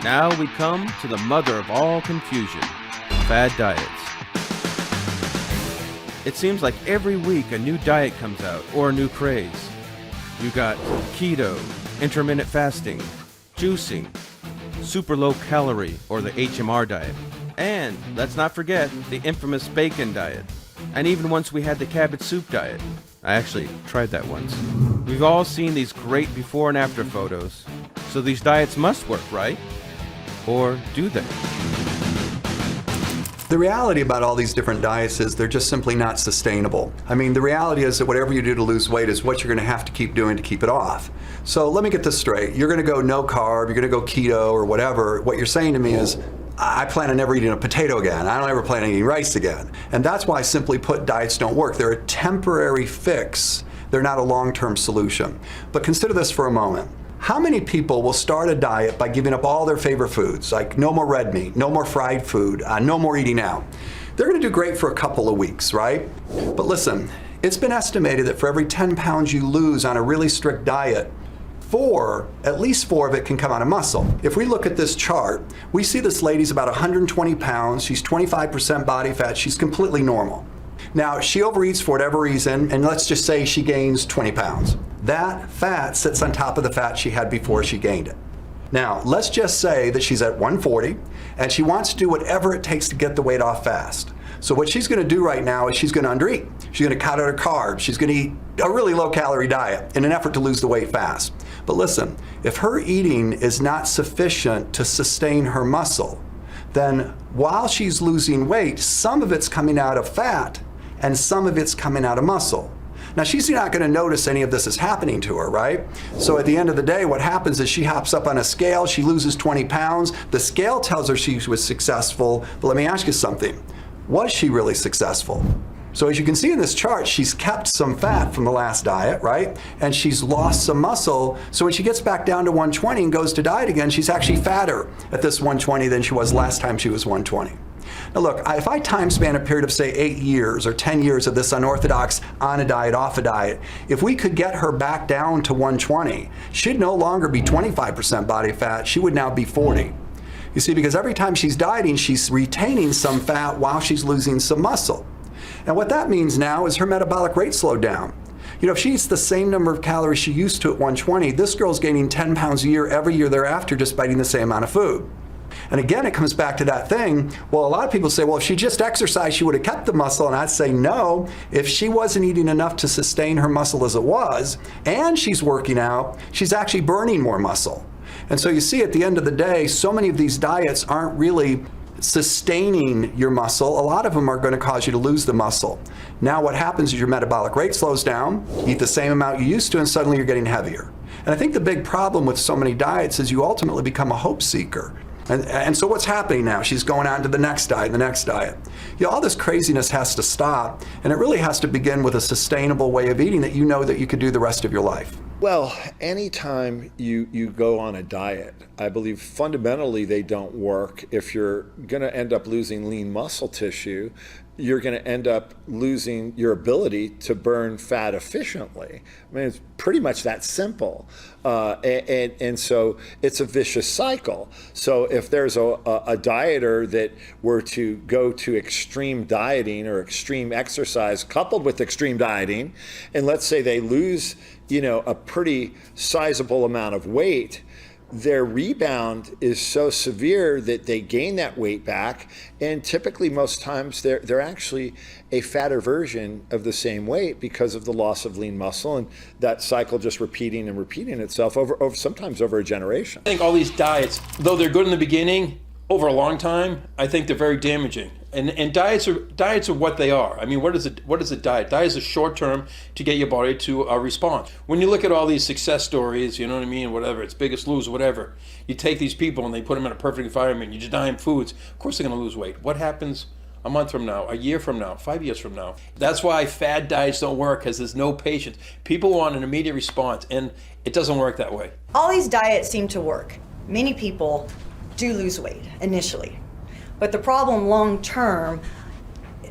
Now we come to the mother of all confusion, fad diets. It seems like every week a new diet comes out, or a new craze. You got keto, intermittent fasting, juicing, super low calorie, or the HMR diet. And let's not forget the infamous bacon diet. And even once we had the cabbage soup diet. I actually tried that once. We've all seen these great before and after photos. So these diets must work, right? Or do they? The reality about all these different diets is they're just simply not sustainable. I mean, the reality is that whatever you do to lose weight is what you're going to have to keep doing to keep it off. So let me get this straight. You're going to go no carb, you're going to go keto or whatever. What you're saying to me is, I plan on never eating a potato again. I don't ever plan on eating rice again. And that's why, simply put, diets don't work. They're a temporary fix. They're not a long-term solution. But consider this for a moment. How many people will start a diet by giving up all their favorite foods, like no more red meat, no more fried food, no more eating out? They're going to do great for a couple of weeks, right? But listen, it's been estimated that for every 10 pounds you lose on a really strict diet, at least four of it can come out of muscle. If we look at this chart, we see this lady's about 120 pounds, she's 25% body fat, she's completely normal. Now, she overeats for whatever reason, and let's just say she gains 20 pounds. That fat sits on top of the fat she had before she gained it. Now, let's just say that she's at 140, and she wants to do whatever it takes to get the weight off fast. So what she's gonna do right now is she's gonna undereat. She's gonna cut out her carbs. She's gonna eat a really low-calorie diet in an effort to lose the weight fast. But listen, if her eating is not sufficient to sustain her muscle, then while she's losing weight, some of it's coming out of fat and some of it's coming out of muscle. Now, she's not going to notice any of this is happening to her, right? So at the end of the day, what happens is she hops up on a scale, she loses 20 pounds, the scale tells her she was successful, but let me ask you something. Was she really successful? So as you can see in this chart, she's kept some fat from the last diet, right? And she's lost some muscle. So when she gets back down to 120 and goes to diet again, she's actually fatter at this 120 than she was last time she was 120. Now look, if I time span a period of say 8 years or 10 years of this unorthodox on a diet, off a diet, if we could get her back down to 120, she'd no longer be 25% body fat, she would now be 40. You see, because every time she's dieting, she's retaining some fat while she's losing some muscle. And what that means now is her metabolic rate slowed down. You know, if she eats the same number of calories she used to at 120, this girl's gaining 10 pounds a year every year thereafter just by eating the same amount of food. And again, it comes back to that thing. Well, a lot of people say, well, if she just exercised, she would have kept the muscle. And I'd say, no, if she wasn't eating enough to sustain her muscle as it was, and she's working out, she's actually burning more muscle. And so you see, at the end of the day, so many of these diets aren't really sustaining your muscle. A lot of them are going to cause you to lose the muscle. Now what happens is your metabolic rate slows down, you eat the same amount you used to, and suddenly you're getting heavier. And I think the big problem with so many diets is you ultimately become a hope seeker. And so what's happening now? She's going on to the next diet, the next diet. You know, all this craziness has to stop, and it really has to begin with a sustainable way of eating that you know that you could do the rest of your life. Well, anytime you go on a diet, I believe fundamentally they don't work. If you're going to end up losing lean muscle tissue, you're going to end up losing your ability to burn fat efficiently. I mean, it's pretty much that simple. And so it's a vicious cycle. So if there's a dieter that were to go to extreme dieting or extreme exercise coupled with extreme dieting, and let's say they lose, a pretty sizable amount of weight, their rebound is so severe that they gain that weight back, and typically most times they're actually a fatter version of the same weight because of the loss of lean muscle, and that cycle just repeating and repeating itself over sometimes over a generation. I think all these diets, though they're good in the beginning, over a long time, I think they're very damaging. And diets are what they are. I mean, what is a diet? Diet is a short term to get your body to respond. When you look at all these success stories, you know what I mean, whatever, it's Biggest Loser, whatever. You take these people and they put them in a perfect environment, you deny them foods, of course they're gonna lose weight. What happens a month from now, a year from now, 5 years from now? That's why fad diets don't work, because there's no patience. People want an immediate response, and it doesn't work that way. All these diets seem to work. Many people do lose weight initially. But the problem long term,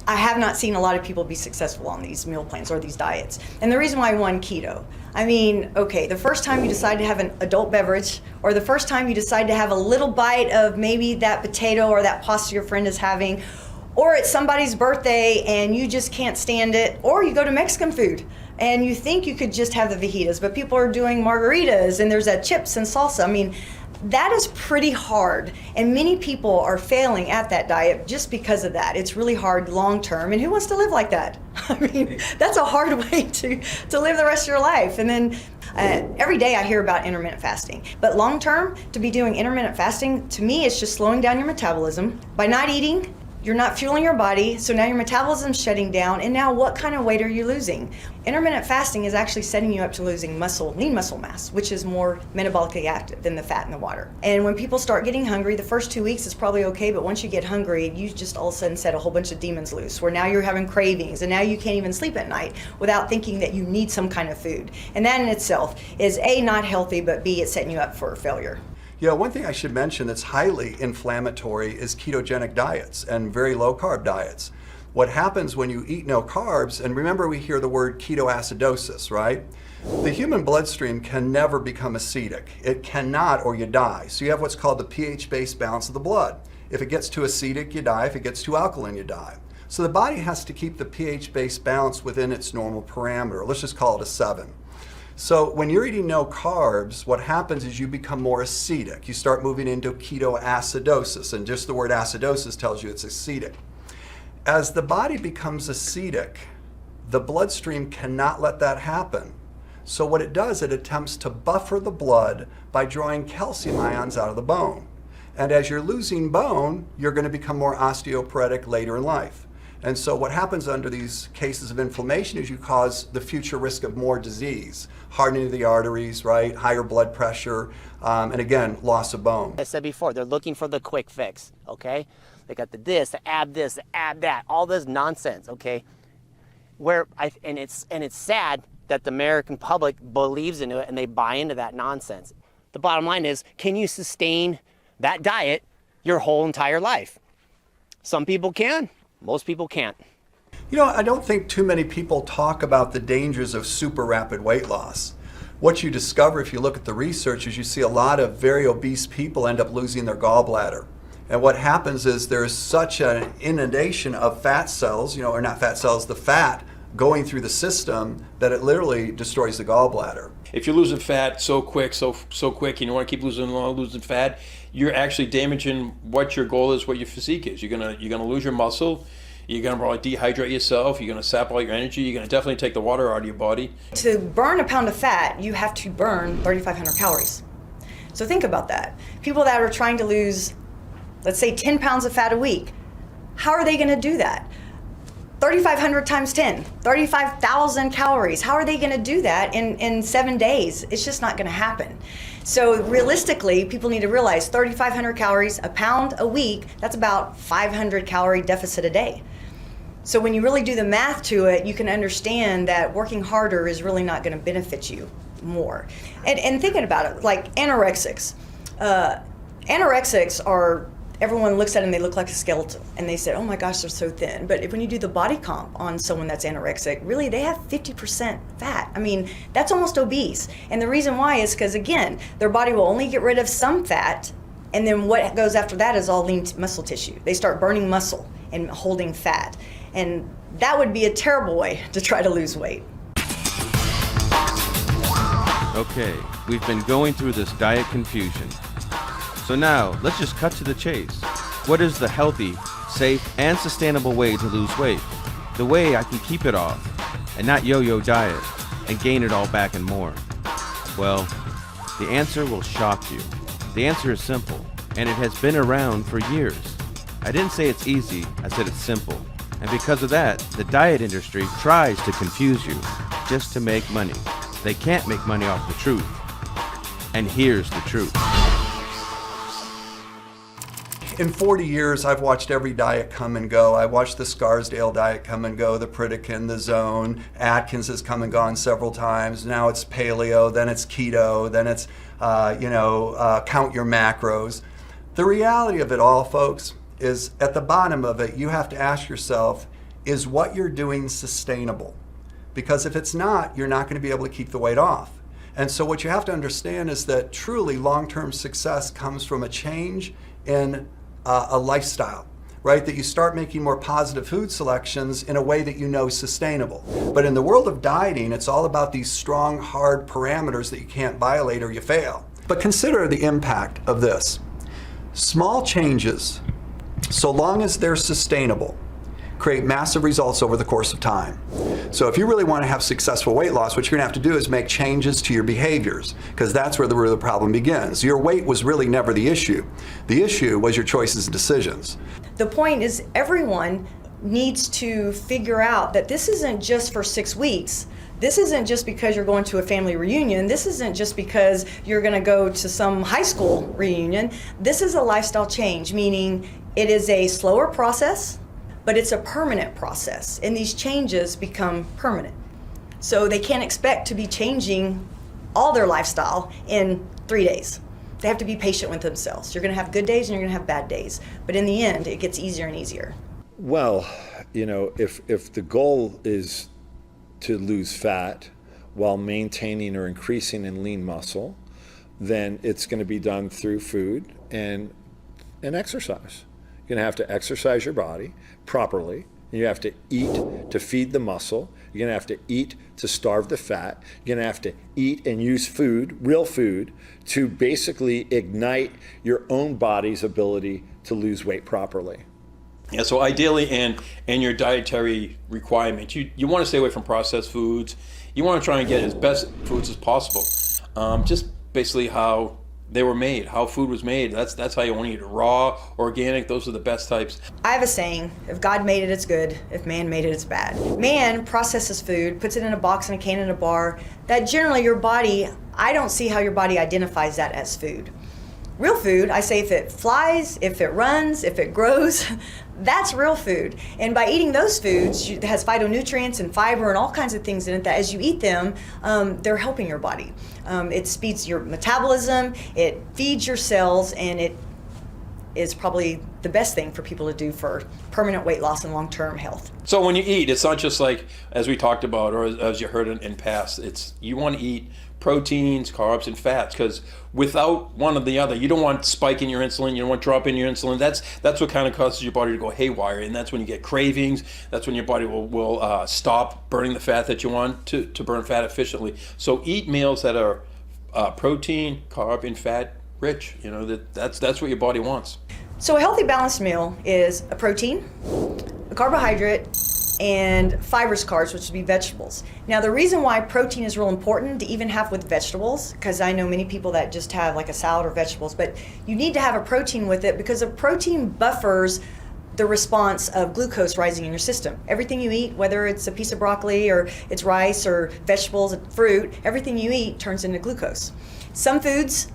I have not seen a lot of people be successful on these meal plans or these diets. And the reason why I won keto, I mean, okay, the first time you decide to have an adult beverage, or the first time you decide to have a little bite of maybe that potato or that pasta your friend is having, or it's somebody's birthday and you just can't stand it, or you go to Mexican food and you think you could just have the fajitas, but people are doing margaritas and there's that chips and salsa. I mean, that is pretty hard, and many people are failing at that diet just because of that. It's really hard long term, and who wants to live like that? I mean, that's a hard way to live the rest of your life. And then every day I hear about intermittent fasting, but long term, to be doing intermittent fasting, to me, it's just slowing down your metabolism. By not eating, you're not fueling your body, so now your metabolism's shutting down, and now what kind of weight are you losing? Intermittent fasting is actually setting you up to losing lean muscle mass, which is more metabolically active than the fat in the water. And when people start getting hungry, the first 2 weeks is probably okay, but once you get hungry, you just all of a sudden set a whole bunch of demons loose, where now you're having cravings, and now you can't even sleep at night without thinking that you need some kind of food. And that in itself is A, not healthy, but B, it's setting you up for failure. Yeah, one thing I should mention that's highly inflammatory is ketogenic diets and very low carb diets. What happens when you eat no carbs, and remember we hear the word ketoacidosis, right? The human bloodstream can never become acidic. It cannot, or you die. So you have what's called the pH-based balance of the blood. If it gets too acidic, you die. If it gets too alkaline, you die. So the body has to keep the pH-based balance within its normal parameter. Let's just call it a 7. So when you're eating no carbs, what happens is you become more acidic. You start moving into ketoacidosis, and just the word acidosis tells you it's acidic. As the body becomes acidic, the bloodstream cannot let that happen. So what it does, it attempts to buffer the blood by drawing calcium ions out of the bone. And as you're losing bone, you're going to become more osteoporotic later in life. And so what happens under these cases of inflammation is you cause the future risk of more disease, hardening of the arteries, right, higher blood pressure, and again, loss of bone. I said before, they're looking for the quick fix, okay? They got the ab this, the ab that, all this nonsense, okay? And it's sad that the American public believes into it and they buy into that nonsense. The bottom line is, can you sustain that diet your whole entire life? Some people can. Most people can't. You know, I don't think too many people talk about the dangers of super rapid weight loss. What you discover if you look at the research is you see a lot of very obese people end up losing their gallbladder. And what happens is there's such an inundation of fat cells, or not fat cells, the fat going through the system that it literally destroys the gallbladder. If you're losing fat so quick, and you want to keep losing fat, you're actually damaging what your goal is, what your physique is. You're gonna lose your muscle. You're gonna probably dehydrate yourself. You're gonna sap all your energy. You're gonna definitely take the water out of your body. To burn a pound of fat, you have to burn 3,500 calories. So think about that. People that are trying to lose, let's say 10 pounds of fat a week, how are they gonna do that? 3,500 times 10, 35,000 calories. How are they gonna do that in 7 days? It's just not gonna happen. So realistically, people need to realize 3,500 calories, a pound a week, that's about 500 calorie deficit a day. So when you really do the math to it, you can understand that working harder is really not gonna benefit you more. And thinking about it, like anorexics. Anorexics are, everyone looks at them, they look like a skeleton, and they say, oh my gosh, they're so thin. But when you do the body comp on someone that's anorexic, really they have 50% fat. I mean, that's almost obese. And the reason why is because, again, their body will only get rid of some fat, and then what goes after that is all lean muscle tissue. They start burning muscle and holding fat. And that would be a terrible way to try to lose weight. Okay, we've been going through this diet confusion. So now, let's just cut to the chase. What is the healthy, safe, and sustainable way to lose weight? The way I can keep it off, and not yo-yo diet, and gain it all back and more? Well, the answer will shock you. The answer is simple, and it has been around for years. I didn't say it's easy, I said it's simple. And because of that, the diet industry tries to confuse you, just to make money. They can't make money off the truth. And here's the truth. In 40 years, I've watched every diet come and go. I watched the Scarsdale diet come and go, the Pritikin, the Zone. Atkins has come and gone several times. Now it's paleo, then it's keto, then it's, count your macros. The reality of it all, folks, is at the bottom of it, you have to ask yourself, is what you're doing sustainable? Because if it's not, you're not going to be able to keep the weight off. And so what you have to understand is that truly long-term success comes from a change in a lifestyle, right? That you start making more positive food selections in a way that you know is sustainable. But in the world of dieting, it's all about these strong, hard parameters that you can't violate or you fail. But consider the impact of this. Small changes, so long as they're sustainable, create massive results over the course of time. So if you really want to have successful weight loss, what you're going to have to do is make changes to your behaviors, because that's where the root of the problem begins. Your weight was really never the issue. The issue was your choices and decisions. The point is everyone needs to figure out that this isn't just for 6 weeks. This isn't just because you're going to a family reunion. This isn't just because you're going to go to some high school reunion. This is a lifestyle change, meaning it is a slower process, but it's a permanent process, and these changes become permanent. So they can't expect to be changing all their lifestyle in 3 days. They have to be patient with themselves. You're gonna have good days and you're gonna have bad days, but in the end, it gets easier and easier. Well, if the goal is to lose fat while maintaining or increasing in lean muscle, then it's going to be done through food and exercise. You're going to have to exercise your body properly. You have to eat to feed the muscle. You're going to have to eat to starve the fat. You're going to have to eat and use food, real food, to basically ignite your own body's ability to lose weight properly. Yeah, so ideally in your dietary requirements, you want to stay away from processed foods. You want to try and get as best foods as possible. Just basically how they were made, how food was made. That's how you want to eat it. Raw, organic, those are the best types. I have a saying, if God made it, it's good. If man made it, it's bad. Man processes food, puts it in a box, in a can, in a bar. That generally your body, I don't see how your body identifies that as food. Real food, I say if it flies, if it runs, if it grows, that's real food. And by eating those foods, it has phytonutrients and fiber and all kinds of things in it that as you eat them, they're helping your body. It speeds your metabolism, it feeds your cells, and it is probably the best thing for people to do for permanent weight loss and long-term health. So when you eat, it's not just like, as we talked about, or as you heard in past, it's you want to eat proteins, carbs, and fats, because without one or the other, you don't want spike in your insulin, you don't want drop in your insulin. That's what kind of causes your body to go haywire, and that's when you get cravings. That's when your body will stop burning the fat that you want to burn fat efficiently. So eat meals that are protein, carb, and fat rich. That's what your body wants. So a healthy balanced meal is a protein, a carbohydrate, and fibrous carbs, which would be vegetables. Now the reason why protein is real important to even have with vegetables, because I know many people that just have like a salad or vegetables, but you need to have a protein with it because a protein buffers the response of glucose rising in your system. Everything you eat, whether it's a piece of broccoli or it's rice or vegetables, fruit, everything you eat turns into glucose. Some foods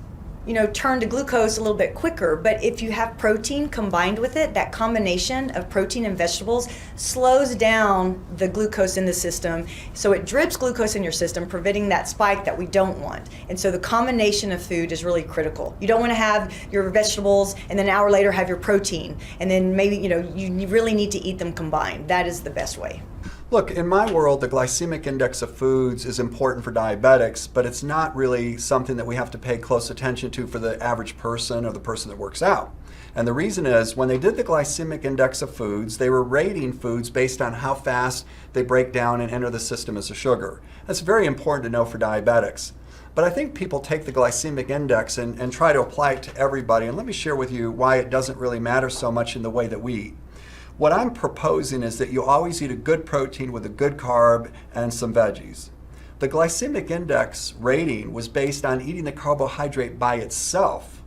turn to glucose a little bit quicker, but if you have protein combined with it, that combination of protein and vegetables slows down the glucose in the system, so it drips glucose in your system, preventing that spike that we don't want. And so the combination of food is really critical. You don't want to have your vegetables and then an hour later have your protein, and then maybe you really need to eat them combined. That is the best way. Look, in my world, the glycemic index of foods is important for diabetics, but it's not really something that we have to pay close attention to for the average person or the person that works out. And the reason is, when they did the glycemic index of foods, they were rating foods based on how fast they break down and enter the system as a sugar. That's very important to know for diabetics. But I think people take the glycemic index and try to apply it to everybody. And let me share with you why it doesn't really matter so much in the way that we eat. What I'm proposing is that you always eat a good protein with a good carb and some veggies. The glycemic index rating was based on eating the carbohydrate by itself.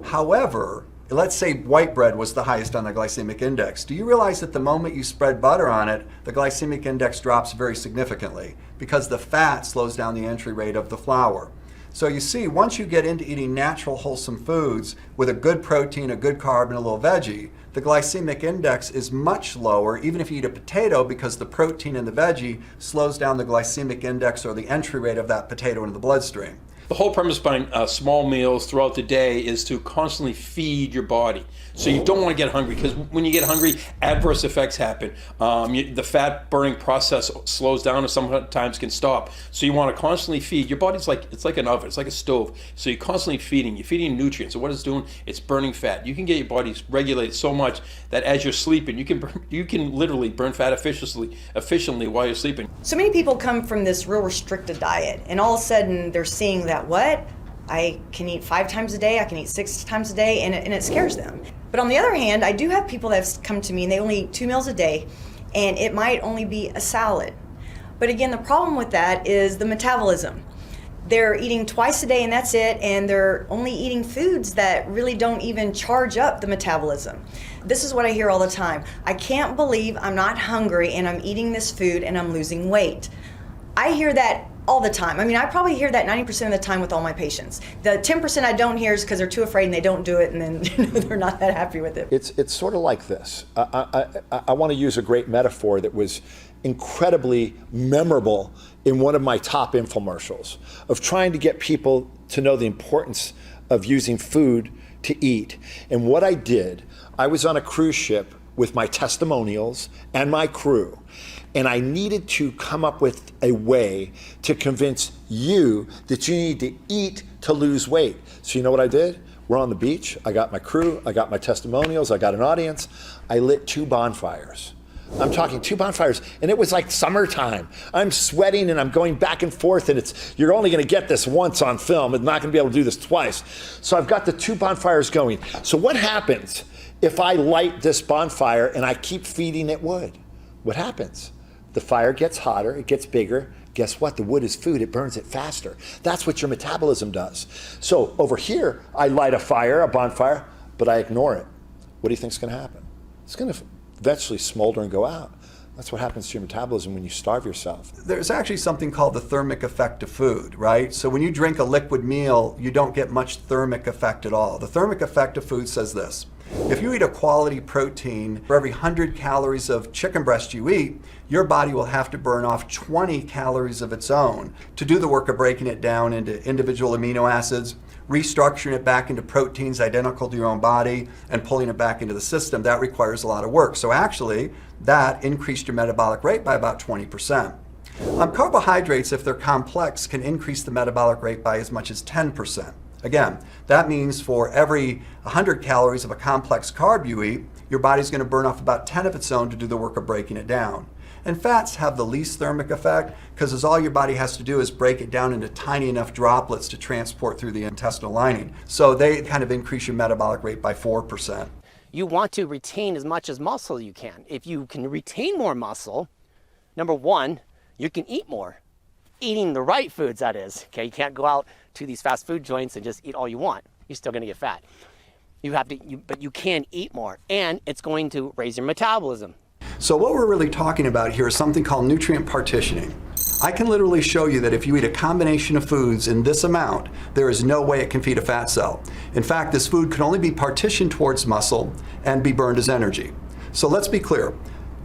However, let's say white bread was the highest on the glycemic index. Do you realize that the moment you spread butter on it, the glycemic index drops very significantly because the fat slows down the entry rate of the flour? So you see, once you get into eating natural, wholesome foods with a good protein, a good carb, and a little veggie, the glycemic index is much lower, even if you eat a potato, because the protein in the veggie slows down the glycemic index or the entry rate of that potato into the bloodstream. The whole premise behind small meals throughout the day is to constantly feed your body. So you don't want to get hungry, because when you get hungry, adverse effects happen. The fat burning process slows down and sometimes can stop. So you want to constantly feed. Your body's it's like an oven, it's like a stove. So you're constantly feeding. You're feeding nutrients. So what it's doing, it's burning fat. You can get your body regulated so much that as you're sleeping, you can literally burn fat efficiently while you're sleeping. So many people come from this real restricted diet, and all of a sudden they're seeing that, what? I can eat 5 times a day, I can eat 6 times a day, and it scares them. But on the other hand, I do have people that have come to me and they only eat 2 meals a day, and it might only be a salad. But again, the problem with that is the metabolism. They're eating twice a day and that's it, and they're only eating foods that really don't even charge up the metabolism. This is what I hear all the time. I can't believe I'm not hungry and I'm eating this food and I'm losing weight. I hear that all the time. I mean, I probably hear that 90% of the time with all my patients. The 10% I don't hear is because they're too afraid and they don't do it, and then they're not that happy with it. It's sort of like this. I want to use a great metaphor that was incredibly memorable in one of my top infomercials, of trying to get people to know the importance of using food to eat. And what I did, I was on a cruise ship with my testimonials and my crew, and I needed to come up with a way to convince you that you need to eat to lose weight. So you know what I did? We're on the beach, I got my crew, I got my testimonials, I got an audience. I lit 2 bonfires. I'm talking 2 bonfires, and it was like summertime. I'm sweating and I'm going back and forth, and you're only gonna get this once on film, and not gonna be able to do this twice. So I've got the 2 bonfires going. So what happens if I light this bonfire and I keep feeding it wood? What happens? The fire gets hotter, it gets bigger. Guess what? The wood is food, it burns it faster. That's what your metabolism does. So over here, I light a fire, a bonfire, but I ignore it. What do you think is gonna happen? It's gonna eventually smolder and go out. That's what happens to your metabolism when you starve yourself. There's actually something called the thermic effect of food, right? So when you drink a liquid meal, you don't get much thermic effect at all. The thermic effect of food says this: if you eat a quality protein, for every 100 calories of chicken breast you eat, your body will have to burn off 20 calories of its own to do the work of breaking it down into individual amino acids, restructuring it back into proteins identical to your own body, and pulling it back into the system. That requires a lot of work. So actually, that increased your metabolic rate by about 20%. Carbohydrates, if they're complex, can increase the metabolic rate by as much as 10%. Again, that means for every 100 calories of a complex carb you eat, your body's going to burn off about 10 of its own to do the work of breaking it down. And fats have the least thermic effect, because all your body has to do is break it down into tiny enough droplets to transport through the intestinal lining. So they kind of increase your metabolic rate by 4%. You want to retain as much as muscle you can. If you can retain more muscle, number one, you can eat more. Eating the right foods, that is. Okay, you can't go out to these fast food joints and just eat all you want. You're still gonna get fat. But you can eat more, and it's going to raise your metabolism. So what we're really talking about here is something called nutrient partitioning. I can literally show you that if you eat a combination of foods in this amount, there is no way it can feed a fat cell. In fact, this food can only be partitioned towards muscle and be burned as energy. So let's be clear.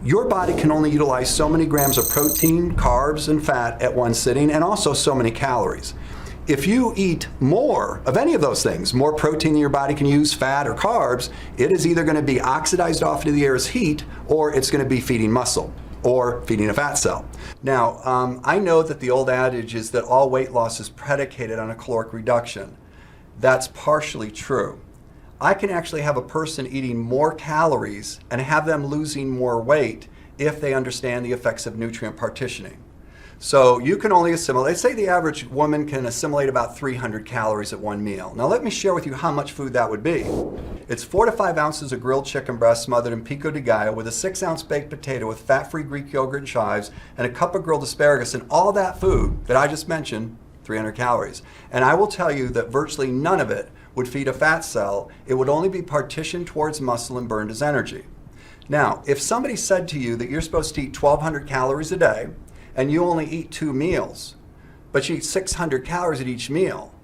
Your body can only utilize so many grams of protein, carbs, and fat at one sitting, and also so many calories. If you eat more of any of those things, more protein than your body can use, fat or carbs, it is either going to be oxidized off into the air as heat, or it's going to be feeding muscle or feeding a fat cell. Now, I know that the old adage is that all weight loss is predicated on a caloric reduction. That's partially true. I can actually have a person eating more calories and have them losing more weight if they understand the effects of nutrient partitioning. So you can only assimilate, let's say the average woman can assimilate about 300 calories at one meal. Now let me share with you how much food that would be. It's 4 to 5 ounces of grilled chicken breast smothered in pico de gallo with a 6-ounce baked potato with fat-free Greek yogurt and chives and a cup of grilled asparagus, and all that food that I just mentioned, 300 calories. And I will tell you that virtually none of it would feed a fat cell. It would only be partitioned towards muscle and burned as energy. Now, if somebody said to you that you're supposed to eat 1,200 calories a day, and you only eat 2 meals, but you eat 600 calories at each meal,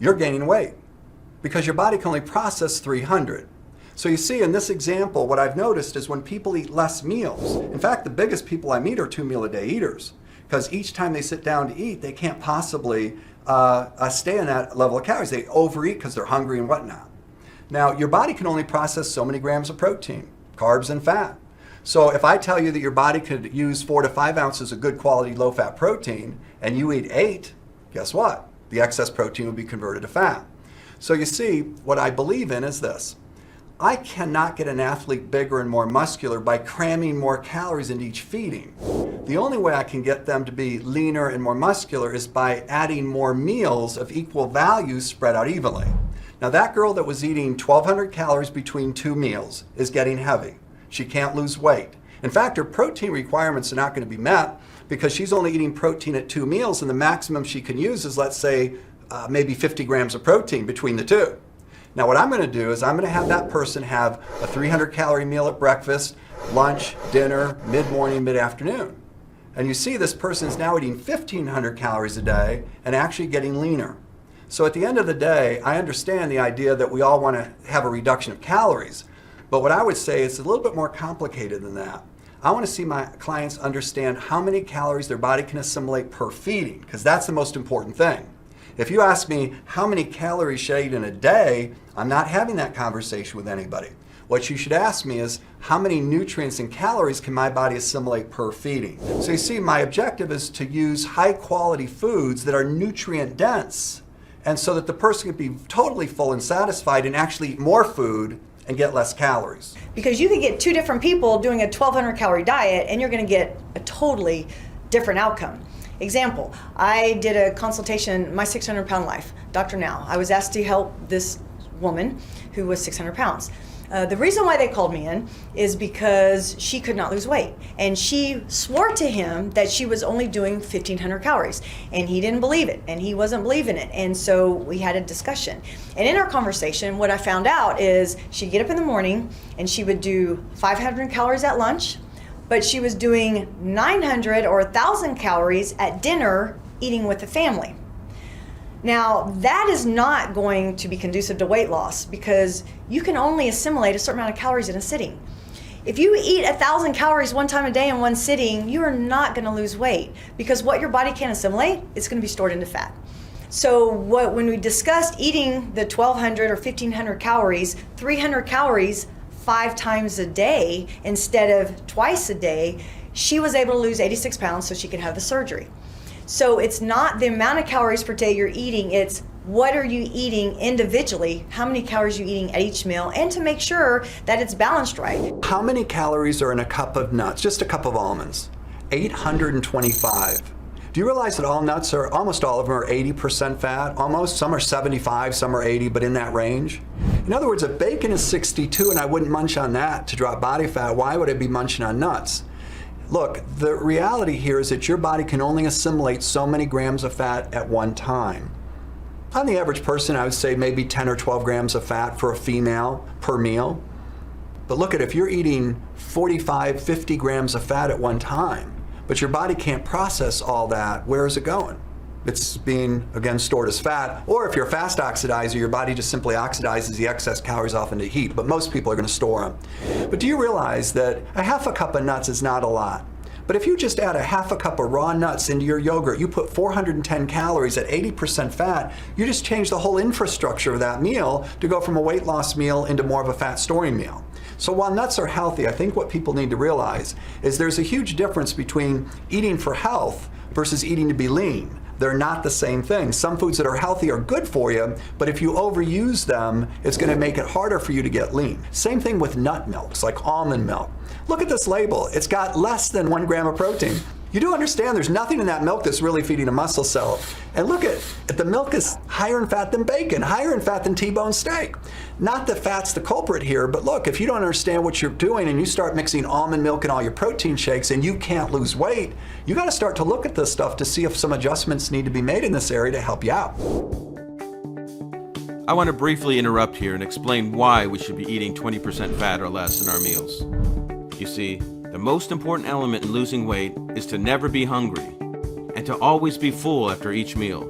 you're gaining weight because your body can only process 300. So you see in this example, what I've noticed is when people eat less meals, in fact, the biggest people I meet are 2 meal a day eaters, because each time they sit down to eat, they can't possibly stay on that level of calories. They overeat because they're hungry and whatnot. Now, your body can only process so many grams of protein, carbs, and fat. So if I tell you that your body could use 4 to 5 ounces of good quality low-fat protein, and you eat 8, guess what? The excess protein will be converted to fat. So you see, what I believe in is this. I cannot get an athlete bigger and more muscular by cramming more calories into each feeding. The only way I can get them to be leaner and more muscular is by adding more meals of equal value spread out evenly. Now that girl that was eating 1,200 calories between 2 meals is getting heavy. She can't lose weight. In fact, her protein requirements are not going to be met because she's only eating protein at 2 meals, and the maximum she can use is, let's say, maybe 50 grams of protein between the 2. Now what I'm going to do is I'm going to have that person have a 300 calorie meal at breakfast, lunch, dinner, mid-morning, mid-afternoon. And you see this person is now eating 1,500 calories a day and actually getting leaner. So at the end of the day, I understand the idea that we all want to have a reduction of calories. But what I would say is a little bit more complicated than that. I want to see my clients understand how many calories their body can assimilate per feeding, because that's the most important thing. If you ask me how many calories should I eat in a day, I'm not having that conversation with anybody. What you should ask me is how many nutrients and calories can my body assimilate per feeding? So you see, my objective is to use high quality foods that are nutrient dense, and so that the person can be totally full and satisfied and actually eat more food and get less calories. Because you could get 2 different people doing a 1,200 calorie diet and you're going to get a totally different outcome. Example, I did a consultation, My 600 Pound Life, Dr. Now. I was asked to help this woman who was 600 pounds. The reason why they called me in is because she could not lose weight. And she swore to him that she was only doing 1,500 calories. And he didn't believe it, and he wasn't believing it. And so we had a discussion. And in our conversation, what I found out is she'd get up in the morning and she would do 500 calories at lunch, but she was doing 900 or 1,000 calories at dinner eating with the family. Now, that is not going to be conducive to weight loss because you can only assimilate a certain amount of calories in a sitting. If you eat 1,000 calories one time a day in one sitting, you are not going to lose weight because what your body can't assimilate, it's going to be stored into fat. So when we discussed eating the 1,200 or 1,500 calories, 300 calories 5 times a day instead of twice a day, she was able to lose 86 pounds so she could have the surgery. So it's not the amount of calories per day you're eating, it's what are you eating individually, how many calories you're eating at each meal, and to make sure that it's balanced right. How many calories are in a cup of nuts, just a cup of almonds? 825. Do you realize that all nuts are, almost all of them are 80% fat? Almost, some are 75, some are 80, but in that range. In other words, if bacon is 62 and I wouldn't munch on that to drop body fat, why would I be munching on nuts? Look, the reality here is that your body can only assimilate so many grams of fat at one time. On the average person, I would say maybe 10 or 12 grams of fat for a female per meal. But look at if you're eating 45, 50 grams of fat at one time, but your body can't process all that, where is it going? It's being, again, stored as fat. Or if you're a fast oxidizer, your body just simply oxidizes the excess calories off into heat, but most people are going to store them. But do you realize that a half a cup of nuts is not a lot? But if you just add a half a cup of raw nuts into your yogurt, you put 410 calories at 80% fat, you just change the whole infrastructure of that meal to go from a weight loss meal into more of a fat storing meal. So while nuts are healthy, I think what people need to realize is there's a huge difference between eating for health versus eating to be lean. They're not the same thing. Some foods that are healthy are good for you, but if you overuse them, it's going to make it harder for you to get lean. Same thing with nut milks, like almond milk. Look at this label. It's got less than 1 gram of protein. You do understand there's nothing in that milk that's really feeding a muscle cell. And look at the milk is higher in fat than bacon, higher in fat than T-bone steak. Not that fat's the culprit here, but look, if you don't understand what you're doing and you start mixing almond milk in all your protein shakes and you can't lose weight, you got to start to look at this stuff to see if some adjustments need to be made in this area to help you out. I want to briefly interrupt here and explain why we should be eating 20% fat or less in our meals. You see, the most important element in losing weight is to never be hungry and to always be full after each meal.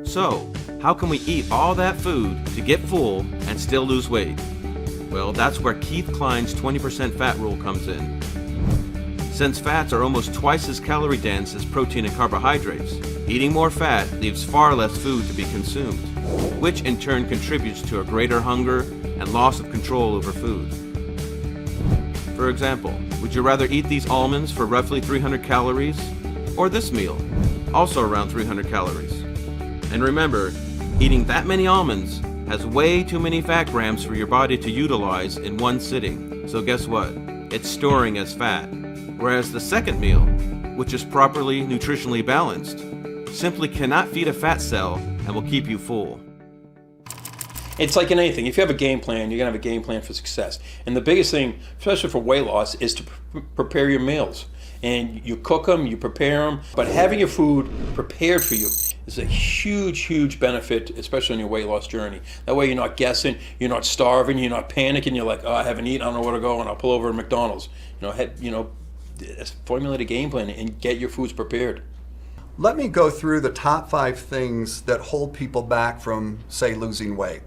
So, how can we eat all that food to get full and still lose weight? Well, that's where Keith Klein's 20% fat rule comes in. Since fats are almost twice as calorie dense as protein and carbohydrates, Eating more fat leaves far less food to be consumed, which in turn contributes to a greater hunger and loss of control over food. For example, would you rather eat these almonds for roughly 300 calories, or this meal, also around 300 calories? And remember, eating that many almonds has way too many fat grams for your body to utilize in one sitting, so guess what? It's storing as fat. Whereas the second meal, which is properly nutritionally balanced, simply cannot feed a fat cell and will keep you full. It's like in anything. If you have a game plan, you're going to have a game plan for success. And the biggest thing, especially for weight loss, is to prepare your meals. And you cook them, you prepare them. But having your food prepared for you is a huge, huge benefit, especially on your weight loss journey. That way you're not guessing, you're not starving, you're not panicking. You're like, oh, I haven't eaten, I don't know where to go, and I'll pull over to McDonald's. Formulate a game plan and get your foods prepared. Let me go through the top 5 things that hold people back from, say, losing weight.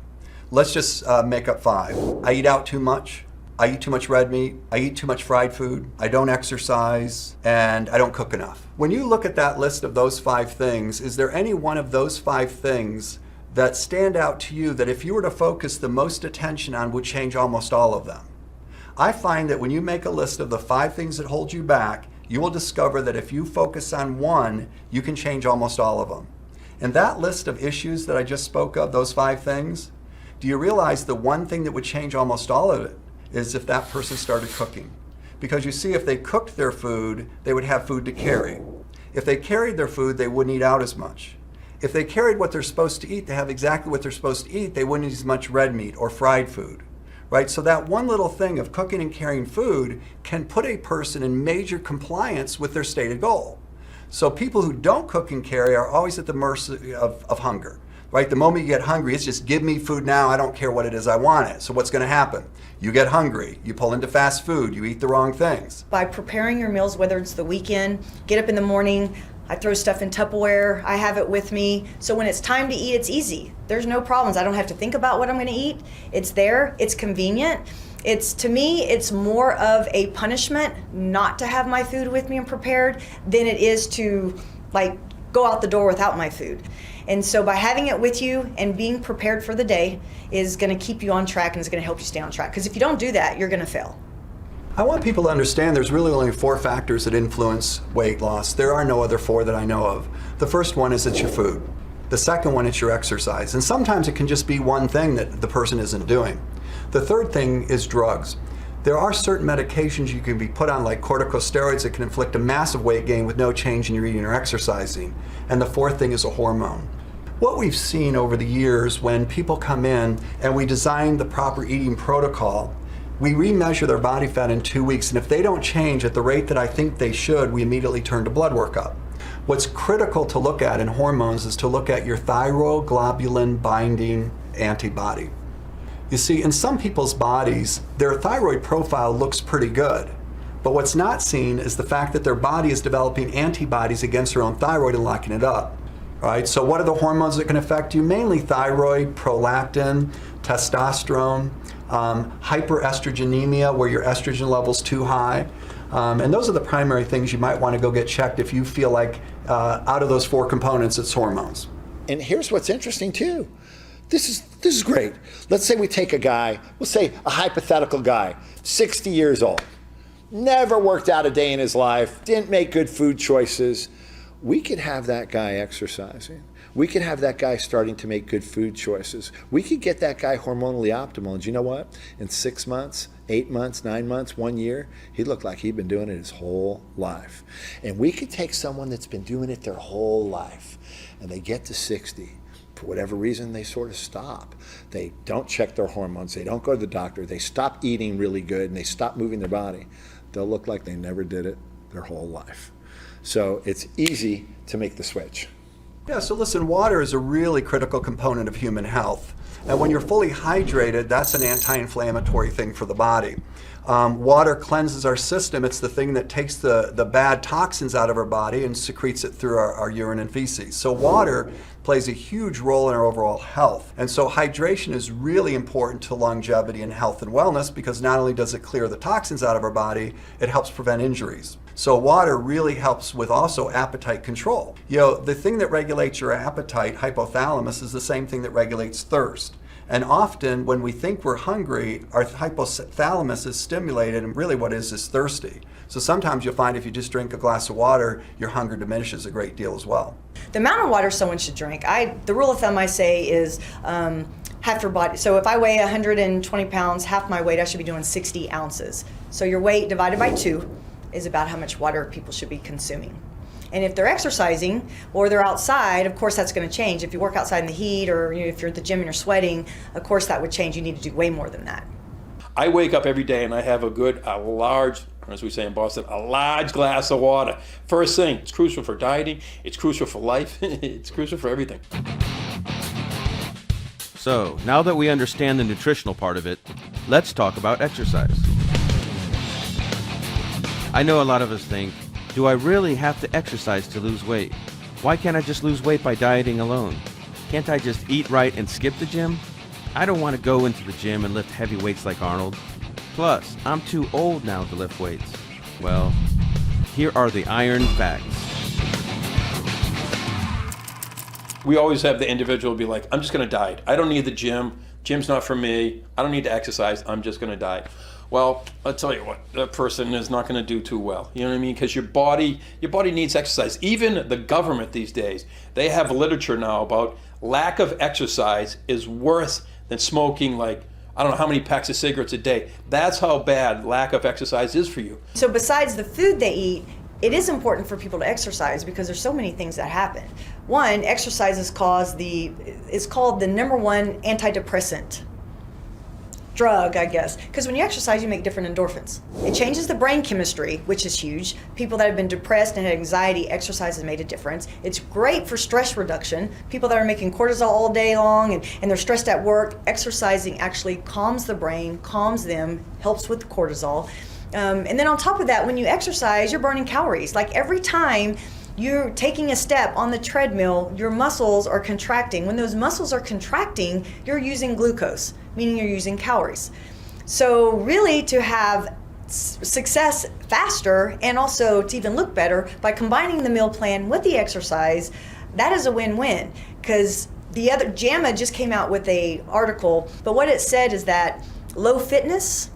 Let's just make up 5. I eat out too much. I eat too much red meat. I eat too much fried food. I don't exercise, and I don't cook enough. When you look at that list of those 5 things, is there any one of those 5 things that stand out to you that if you were to focus the most attention on would change almost all of them? I find that when you make a list of the 5 things that hold you back, you will discover that if you focus on one, you can change almost all of them. And that list of issues that I just spoke of, those 5 things, do you realize the one thing that would change almost all of it is if that person started cooking? Because you see, if they cooked their food, they would have food to carry. If they carried their food, they wouldn't eat out as much. If they carried what they're supposed to eat, they have exactly what they're supposed to eat, they wouldn't eat as much red meat or fried food. Right? So that one little thing of cooking and carrying food can put a person in major compliance with their stated goal. So people who don't cook and carry are always at the mercy of hunger. Right? The moment you get hungry, it's just give me food now, I don't care what it is, I want it. So what's going to happen? You get hungry, you pull into fast food, you eat the wrong things. By preparing your meals, whether it's the weekend, get up in the morning, I throw stuff in Tupperware, I have it with me. So when it's time to eat, it's easy. There's no problems. I don't have to think about what I'm going to eat. It's there, it's convenient. To me, it's more of a punishment not to have my food with me and prepared than it is to go out the door without my food. And so by having it with you and being prepared for the day is going to keep you on track and is going to help you stay on track. Because if you don't do that, you're going to fail. I want people to understand there's really only 4 factors that influence weight loss. There are no other 4 that I know of. The first one is it's your food. The second one is your exercise. And sometimes it can just be one thing that the person isn't doing. The third thing is drugs. There are certain medications you can be put on, like corticosteroids, that can inflict a massive weight gain with no change in your eating or exercising. And the fourth thing is a hormone. What we've seen over the years when people come in and we design the proper eating protocol, we remeasure their body fat in 2 weeks, and if they don't change at the rate that I think they should, we immediately turn to blood workup. What's critical to look at in hormones is to look at your thyroid globulin binding antibody. You see, in some people's bodies, their thyroid profile looks pretty good, but what's not seen is the fact that their body is developing antibodies against their own thyroid and locking it up. Right? So what are the hormones that can affect you? Mainly thyroid, prolactin, testosterone, hyperestrogenemia, where your estrogen level's too high. And those are the primary things you might want to go get checked if you feel like out of those 4 components, it's hormones. And here's what's interesting too. This is great. Let's say we take a guy, we'll say a hypothetical guy, 60 years old, never worked out a day in his life, didn't make good food choices. We could have that guy exercising. We could have that guy starting to make good food choices. We could get that guy hormonally optimal. And you know what? In 6 months, 8 months, 9 months, 1 year, he looked like he'd been doing it his whole life. And we could take someone that's been doing it their whole life, and they get to 60. For whatever reason, they sort of stop. They don't check their hormones. They don't go to the doctor. They stop eating really good, and they stop moving their body. They'll look like they never did it their whole life. So it's easy to make the switch. Yeah, so listen, water is a really critical component of human health. And when you're fully hydrated, that's an anti-inflammatory thing for the body. Water cleanses our system. It's the thing that takes the bad toxins out of our body and secretes it through our urine and feces. So water plays a huge role in our overall health. And so hydration is really important to longevity and health and wellness, because not only does it clear the toxins out of our body, it helps prevent injuries. So water really helps with also appetite control. You know, the thing that regulates your appetite, hypothalamus, is the same thing that regulates thirst. And often when we think we're hungry, our hypothalamus is stimulated, and really what is thirsty. So sometimes you'll find if you just drink a glass of water, your hunger diminishes a great deal as well. The amount of water someone should drink, the rule of thumb I say is half your body. So if I weigh 120 pounds, half my weight, I should be doing 60 ounces. So your weight divided by 2 is about how much water people should be consuming. And if they're exercising or they're outside, of course that's going to change. If you work outside in the heat, or if you're at the gym and you're sweating, of course that would change. You need to do way more than that. I wake up every day and I have a large, as we say in Boston, a large glass of water. First thing, it's crucial for dieting, it's crucial for life, it's crucial for everything. So, now that we understand the nutritional part of it, let's talk about exercise. I know a lot of us think, do I really have to exercise to lose weight? Why can't I just lose weight by dieting alone? Can't I just eat right and skip the gym? I don't want to go into the gym and lift heavy weights like Arnold. Plus, I'm too old now to lift weights. Well, here are the iron facts. We always have the individual be like, I'm just going to diet. I don't need the gym. Gym's not for me. I don't need to exercise. I'm just going to diet. Well, I'll tell you what, that person is not going to do too well. You know what I mean? Because your body needs exercise. Even the government these days, they have literature now about lack of exercise is worse than smoking like, I don't know how many packs of cigarettes a day. That's how bad lack of exercise is for you. So besides the food they eat, it is important for people to exercise because there's so many things that happen. One, exercise is called the #1 antidepressant drug, I guess, because when you exercise, you make different endorphins. It changes the brain chemistry, which is huge. People that have been depressed and had anxiety, exercise has made a difference. It's great for stress reduction. People that are making cortisol all day long and they're stressed at work, exercising actually calms the brain, calms them, helps with cortisol. And then on top of that, when you exercise, you're burning calories. Like every time you're taking a step on the treadmill, your muscles are contracting. When those muscles are contracting, you're using glucose, meaning you're using calories. So really to have success faster and also to even look better by combining the meal plan with the exercise, that is a win-win. Because the other, JAMA just came out with an article, but what it said is that low fitness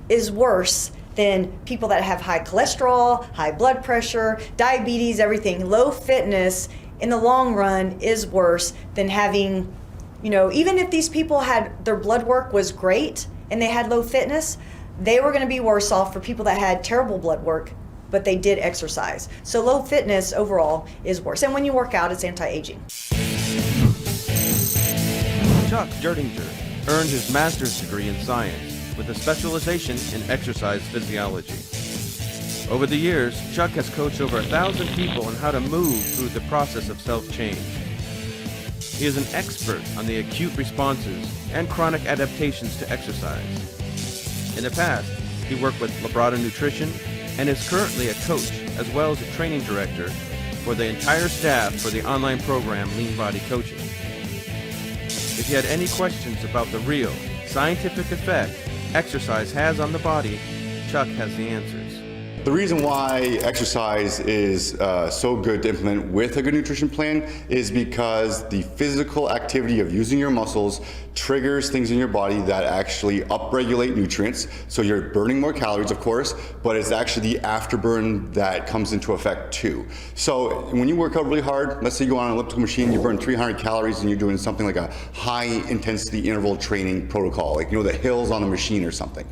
is worse than people that have high cholesterol, high blood pressure, diabetes, everything. Low fitness in the long run is worse than having, even if these people had, their blood work was great and they had low fitness, they were gonna be worse off for people that had terrible blood work, but they did exercise. So low fitness overall is worse. And when you work out, it's anti-aging. Chuck Dertinger earned his master's degree in science with a specialization in exercise physiology. Over the years, Chuck has coached over 1,000 people on how to move through the process of self-change. He is an expert on the acute responses and chronic adaptations to exercise. In the past, he worked with Labrada Nutrition and is currently a coach as well as a training director for the entire staff for the online program Lean Body Coaching. If you had any questions about the real, scientific effect exercise has on the body, Chuck has the answers. The reason why exercise is so good to implement with a good nutrition plan is because the physical activity of using your muscles triggers things in your body that actually upregulate nutrients. So you're burning more calories, of course, but it's actually the afterburn that comes into effect too. So when you work out really hard, let's say you go on an elliptical machine, you burn 300 calories and you're doing something like a high intensity interval training protocol, like the hills on the machine or something.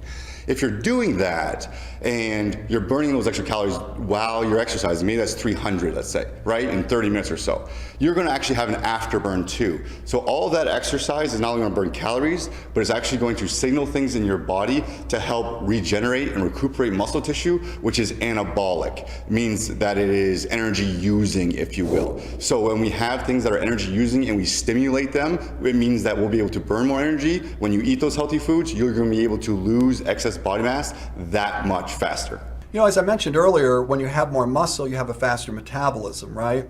If you're doing that and you're burning those extra calories while you're exercising, maybe that's 300, let's say, right, in 30 minutes or so, you're going to actually have an afterburn too. So all of that exercise is not only going to burn calories, but it's actually going to signal things in your body to help regenerate and recuperate muscle tissue, which is anabolic. It means that it is energy using, if you will. So when we have things that are energy using and we stimulate them, it means that we'll be able to burn more energy. When you eat those healthy foods, you're going to be able to lose excess body mass that much faster. As I mentioned earlier, when you have more muscle, you have a faster metabolism, right?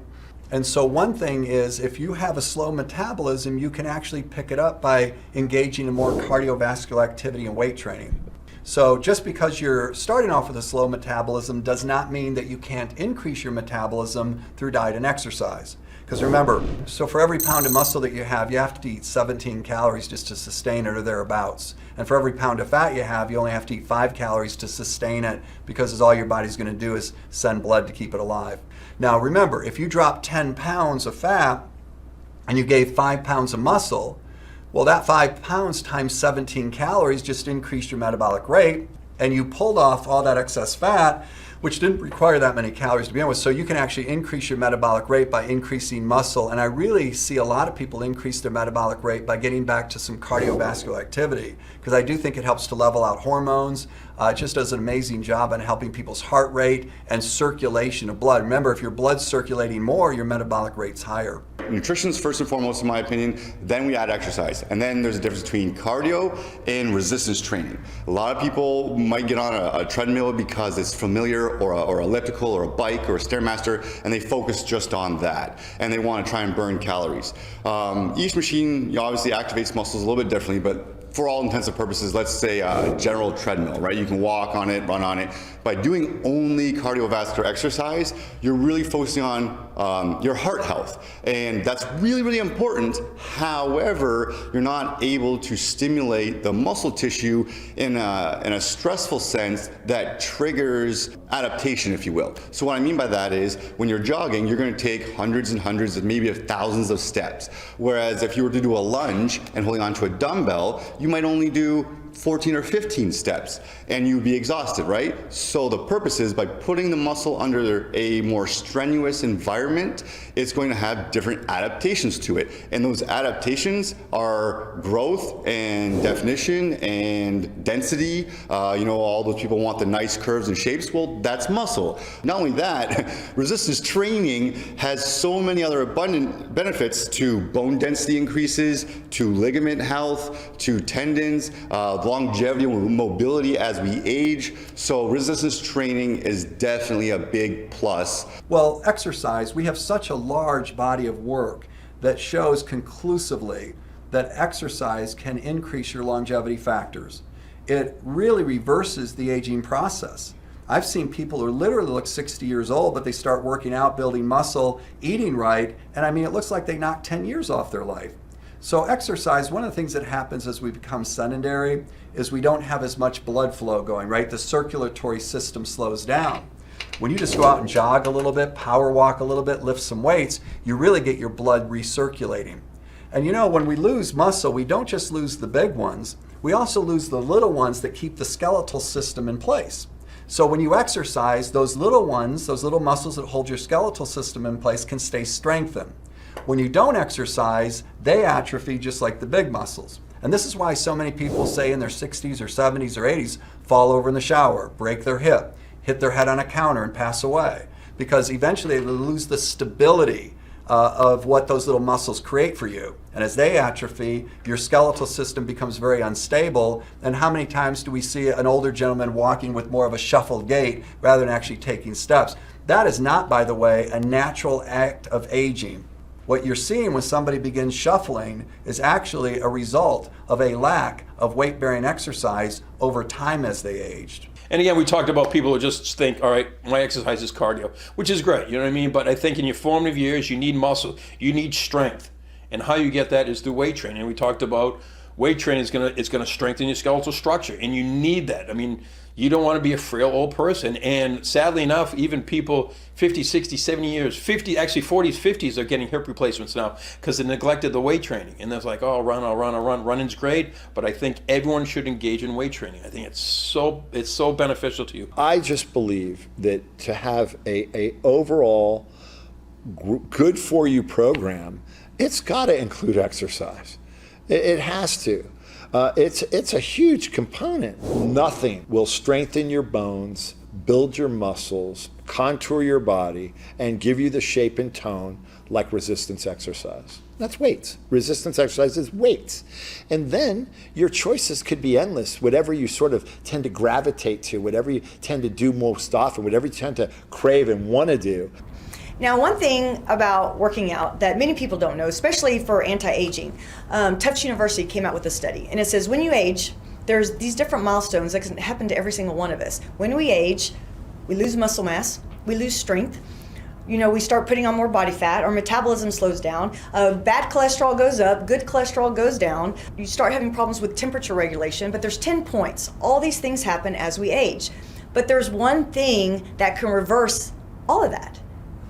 And so one thing is, if you have a slow metabolism, you can actually pick it up by engaging in more cardiovascular activity and weight training. So just because you're starting off with a slow metabolism does not mean that you can't increase your metabolism through diet and exercise. Because remember, so for every pound of muscle that you have to eat 17 calories just to sustain it or thereabouts. And for every pound of fat you have, you only have to eat 5 calories to sustain it, because all your body's going to do is send blood to keep it alive. Now remember, if you drop 10 pounds of fat and you gave 5 pounds of muscle, well, that 5 pounds times 17 calories just increased your metabolic rate, and you pulled off all that excess fat, which didn't require that many calories to begin with. So you can actually increase your metabolic rate by increasing muscle. And I really see a lot of people increase their metabolic rate by getting back to some cardiovascular activity, because I do think it helps to level out hormones. It just does an amazing job on helping people's heart rate and circulation of blood. Remember, if your blood's circulating more, your metabolic rate's higher. Nutrition's first and foremost, in my opinion, then we add exercise. And then there's a difference between cardio and resistance training. A lot of people might get on a treadmill because it's familiar, or elliptical, or a bike, or a Stairmaster, and they focus just on that. And they want to try and burn calories. Each machine obviously activates muscles a little bit differently, but for all intents and purposes, let's say a general treadmill, right? You can walk on it, run on it. By doing only cardiovascular exercise, you're really focusing on your heart health. And that's really, really important. However, you're not able to stimulate the muscle tissue in a stressful sense that triggers adaptation, if you will. So what I mean by that is, when you're jogging, you're going to take hundreds and hundreds and maybe thousands of steps. Whereas if you were to do a lunge and holding onto a dumbbell, you might only do 14 or 15 steps and you'd be exhausted, right? So the purpose is, by putting the muscle under a more strenuous environment, it's going to have different adaptations to it. And those adaptations are growth and definition and density. All those people want the nice curves and shapes. Well, that's muscle. Not only that, resistance training has so many other abundant benefits to bone density increases, to ligament health, to tendons, longevity and mobility as we age. So resistance training is definitely a big plus. Well, exercise, we have such a large body of work that shows conclusively that exercise can increase your longevity factors. It really reverses the aging process. I've seen people who literally look 60 years old, but they start working out, building muscle, eating right, and it looks like they knocked 10 years off their life. So exercise, one of the things that happens as we become sedentary is we don't have as much blood flow going, right? The circulatory system slows down. When you just go out and jog a little bit, power walk a little bit, lift some weights, you really get your blood recirculating. And when we lose muscle, we don't just lose the big ones, we also lose the little ones that keep the skeletal system in place. So when you exercise, those little ones, those little muscles that hold your skeletal system in place, can stay strengthened. When you don't exercise, they atrophy just like the big muscles. And this is why so many people say in their 60s or 70s or 80s, fall over in the shower, break their hip, hit their head on a counter and pass away. Because eventually they lose the stability of what those little muscles create for you. And as they atrophy, your skeletal system becomes very unstable. And how many times do we see an older gentleman walking with more of a shuffled gait rather than actually taking steps? That is not, by the way, a natural act of aging. What you're seeing when somebody begins shuffling is actually a result of a lack of weight-bearing exercise over time as they aged. And again, we talked about people who just think, all right, my exercise is cardio, which is great, you know what I mean? But I think in your formative years, you need muscle, you need strength. And how you get that is through weight training. And we talked about weight training is gonna strengthen your skeletal structure, and you need that. You don't want to be a frail old person. And sadly enough, even people 50, 60, 70 years, 50, actually 40s, 50s are getting hip replacements now because they neglected the weight training. And it's like, oh, I'll run. Running's great, but I think everyone should engage in weight training. I think it's so beneficial to you. I just believe that to have a overall good for you program, it's got to include exercise. It has to. It's a huge component. Nothing will strengthen your bones, build your muscles, contour your body, and give you the shape and tone like resistance exercise. That's weights. Resistance exercise is weights. And then your choices could be endless, whatever you sort of tend to gravitate to, whatever you tend to do most often, whatever you tend to crave and want to do. Now, one thing about working out that many people don't know, especially for anti-aging, Tufts University came out with a study, and it says when you age, there's these different milestones that can happen to every single one of us. When we age, we lose muscle mass, we lose strength, we start putting on more body fat, our metabolism slows down, bad cholesterol goes up, good cholesterol goes down, you start having problems with temperature regulation, but there's 10 points. All these things happen as we age. But there's one thing that can reverse all of that.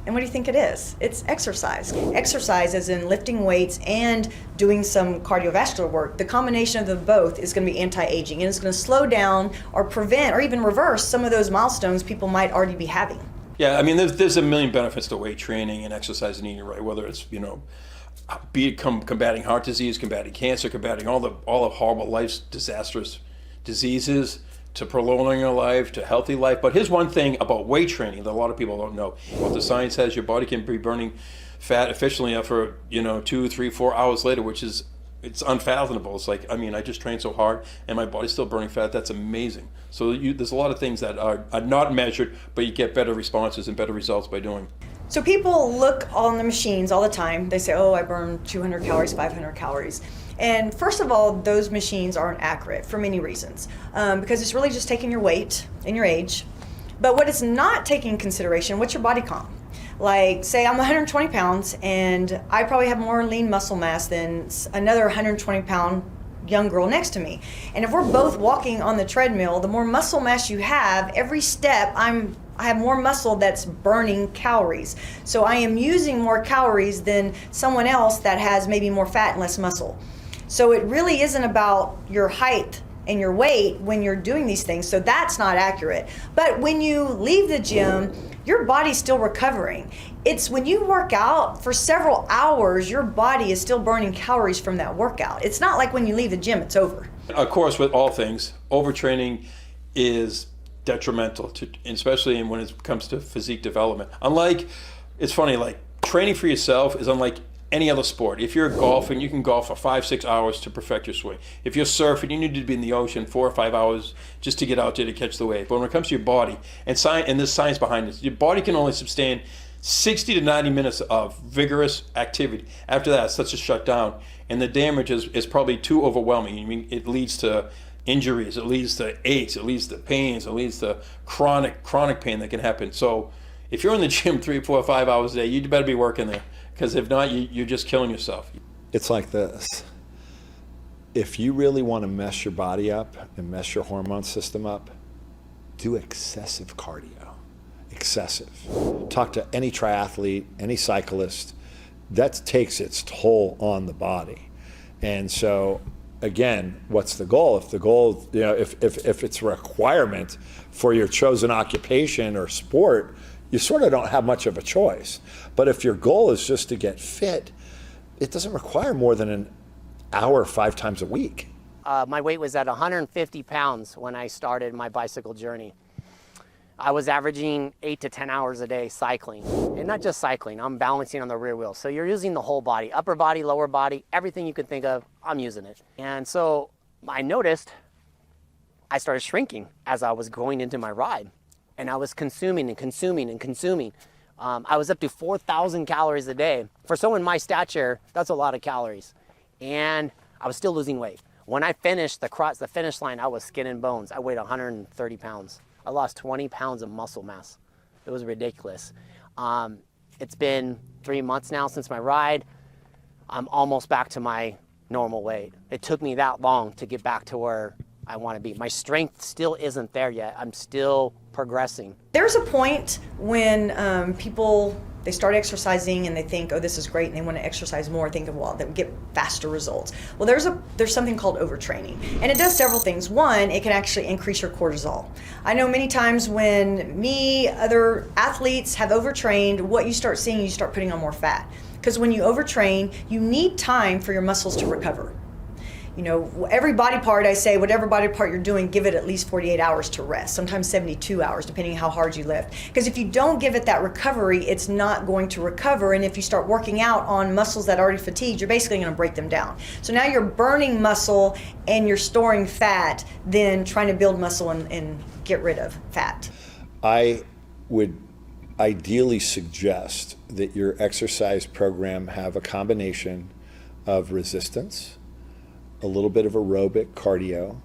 And what do you think it is? It's exercise. Exercise as in lifting weights and doing some cardiovascular work. The combination of the both is going to be anti-aging, and it's going to slow down or prevent or even reverse some of those milestones people might already be having. Yeah, I mean, there's a million benefits to weight training and exercise and eating right, whether it's, combating heart disease, combating cancer, combating all of horrible life's disastrous diseases, to prolonging your life, to healthy life. But here's one thing about weight training that a lot of people don't know. What the science says, your body can be burning fat efficiently for 2, 3, 4 hours later, it's unfathomable. It's like, I just trained so hard and my body's still burning fat. That's amazing. So there's a lot of things that are not measured, but you get better responses and better results by doing. So people look on the machines all the time. They say, oh, I burn 200 calories, 500 calories. And first of all, those machines aren't accurate for many reasons, because it's really just taking your weight and your age. But what it's not taking into consideration, what's your body comp? Like, say I'm 120 pounds and I probably have more lean muscle mass than another 120 pound young girl next to me. And if we're both walking on the treadmill, the more muscle mass you have, every step I have more muscle that's burning calories. So I am using more calories than someone else that has maybe more fat and less muscle. So it really isn't about your height and your weight when you're doing these things. So that's not accurate. But when you leave the gym, your body's still recovering. It's when you work out for several hours, your body is still burning calories from that workout. It's not like when you leave the gym, it's over. Of course, with all things, overtraining is detrimental, especially when it comes to physique development. It's funny, like training for yourself is unlike any other sport. If you're golfing, you can golf for 5-6 hours to perfect your swing. If you're surfing, you need to be in the ocean 4 or 5 hours just to get out there to catch the wave. But when it comes to your body, and there's science behind this, your body can only sustain 60 to 90 minutes of vigorous activity. After that, it starts to shut down, and the damage is probably too overwhelming. It leads to injuries, it leads to aches, it leads to pains, it leads to chronic pain that can happen. So if you're in the gym 3, 4, 5 hours a day, you better be working there, because if not, you're just killing yourself. It's like this. If you really want to mess your body up and mess your hormone system up, do excessive cardio. Excessive. Talk to any triathlete, any cyclist. That takes its toll on the body. And so, again, what's the goal? If the goal, if it's a requirement for your chosen occupation or sport, you sort of don't have much of a choice. But if your goal is just to get fit, it doesn't require more than an hour 5 times a week. My weight was at 150 pounds when I started my bicycle journey. I was averaging 8 to 10 hours a day cycling. And not just cycling, I'm balancing on the rear wheel. So you're using the whole body, upper body, lower body, everything you can think of, I'm using it. And so I noticed I started shrinking as I was going into my ride. And I was consuming and consuming and consuming. I was up to 4,000 calories a day. For someone my stature, that's a lot of calories. And I was still losing weight. When I finished the finish line, I was skin and bones. I weighed 130 pounds. I lost 20 pounds of muscle mass. It was ridiculous. It's been 3 months now since my ride. I'm almost back to my normal weight. It took me that long to get back to where I want to be. My strength still isn't there yet. I'm still progressing. There's a point when people, they start exercising and they think, oh, this is great, and they want to exercise more, thinking, well, they'll get faster results. Well, there's something called overtraining, and it does several things. One, it can actually increase your cortisol. I know many times when other athletes have overtrained, what you start seeing, you start putting on more fat. Because when you overtrain, you need time for your muscles to recover. Every body part, I say, whatever body part you're doing, give it at least 48 hours to rest, sometimes 72 hours, depending how hard you lift. Because if you don't give it that recovery, it's not going to recover. And if you start working out on muscles that are already fatigued, you're basically going to break them down. So now you're burning muscle and you're storing fat, then trying to build muscle and get rid of fat. I would ideally suggest that your exercise program have a combination of resistance, a little bit of aerobic cardio,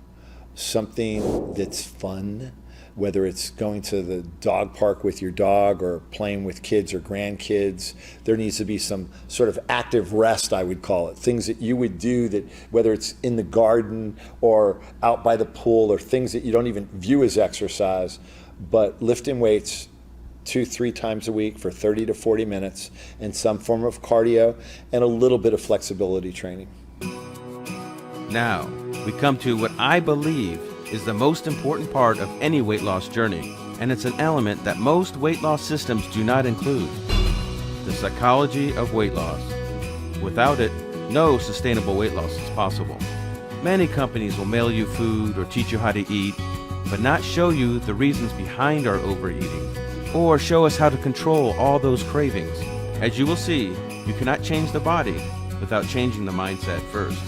something that's fun, whether it's going to the dog park with your dog or playing with kids or grandkids. There needs to be some sort of active rest, I would call it. Things that you would do, that whether it's in the garden or out by the pool, or things that you don't even view as exercise, but lifting weights 2-3 times a week for 30 to 40 minutes, and some form of cardio and a little bit of flexibility training. Now, we come to what I believe is the most important part of any weight loss journey, and it's an element that most weight loss systems do not include: the psychology of weight loss. Without it, no sustainable weight loss is possible. Many companies will mail you food or teach you how to eat, but not show you the reasons behind our overeating, or show us how to control all those cravings. As you will see, you cannot change the body without changing the mindset first.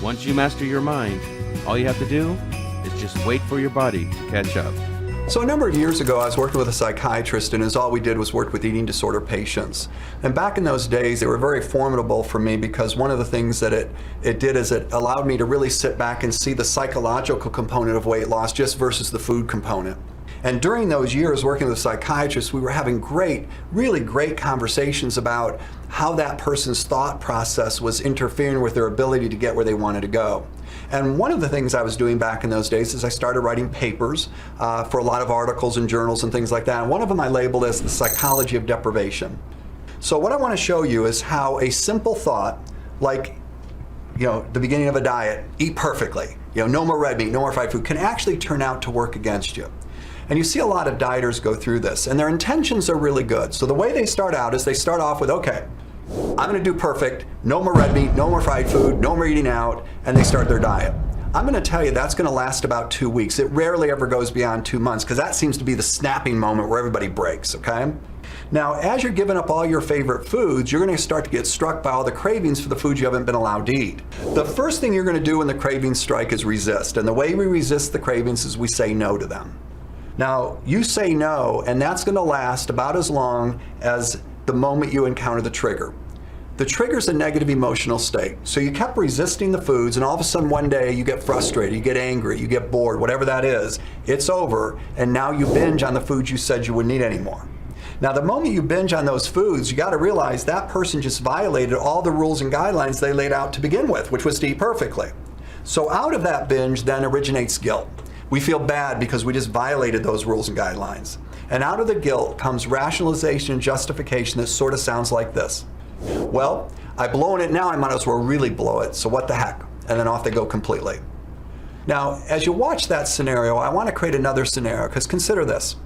Once you master your mind, all you have to do is just wait for your body to catch up. So a number of years ago, I was working with a psychiatrist, and all we did was work with eating disorder patients. And back in those days, they were very formidable for me, because one of the things that it did is it allowed me to really sit back and see the psychological component of weight loss just versus the food component. And during those years working with psychiatrists, we were having really great conversations about how that person's thought process was interfering with their ability to get where they wanted to go. And one of the things I was doing back in those days is I started writing papers for a lot of articles and journals and things like that. And one of them I labeled as the psychology of deprivation. So what I want to show you is how a simple thought, like, the beginning of a diet, eat perfectly, no more red meat, no more fried food, can actually turn out to work against you. And you see a lot of dieters go through this, and their intentions are really good. So the way they start out is they start off with, okay, I'm gonna do perfect, no more red meat, no more fried food, no more eating out, and they start their diet. I'm gonna tell you that's gonna last about 2 weeks. It rarely ever goes beyond 2 months, because that seems to be the snapping moment where everybody breaks, okay? Now, as you're giving up all your favorite foods, you're gonna start to get struck by all the cravings for the foods you haven't been allowed to eat. The first thing you're gonna do when the cravings strike is resist, and the way we resist the cravings is we say no to them. Now, you say no, and that's gonna last about as long as the moment you encounter the trigger. The trigger's a negative emotional state. So you kept resisting the foods, and all of a sudden one day you get frustrated, you get angry, you get bored, whatever that is, it's over, and now you binge on the foods you said you wouldn't eat anymore. Now, the moment you binge on those foods, you gotta realize that person just violated all the rules and guidelines they laid out to begin with, which was to eat perfectly. So out of that binge then originates guilt. We feel bad because we just violated those rules and guidelines. And out of the guilt comes rationalization and justification that sort of sounds like this. Well, I've blown it now, I might as well really blow it, so what the heck? And then off they go completely. Now, as you watch that scenario, I want to create another scenario, because consider this.